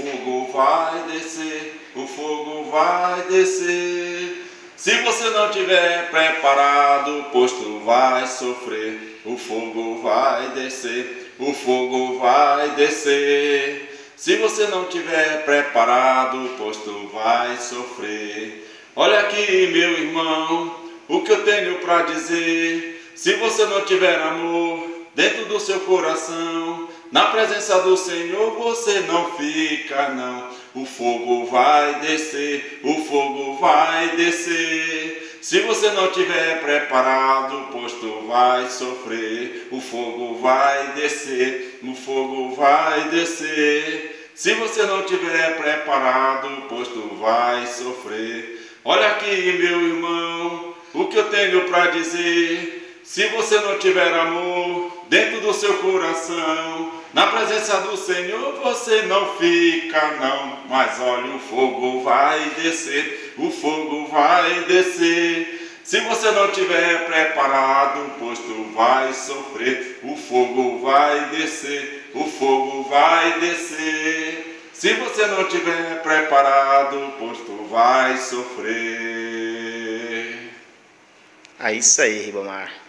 fogo vai descer, o fogo vai descer. Se você não tiver preparado, pois tu vai sofrer, o fogo vai descer, o fogo vai descer. Se você não tiver preparado, pois tu vai sofrer. Olha aqui, meu irmão, o que eu tenho para dizer. Se você não tiver amor dentro do seu coração, na presença do Senhor você não fica, não. O fogo vai descer, o fogo vai descer. Se você não tiver preparado, pois tu vai sofrer. O fogo vai descer, o fogo vai descer. Se você não tiver preparado, pois tu vai sofrer. Olha aqui, meu irmão, o que eu tenho para dizer. Se você não tiver amor dentro do seu coração, na presença do Senhor você não fica, não. Mas olha, o fogo vai descer, o fogo vai descer. Se você não tiver preparado, pois tu vai sofrer. O fogo vai descer, o fogo vai descer. Se você não tiver preparado, pois tu vai sofrer. É isso aí, Ribamar.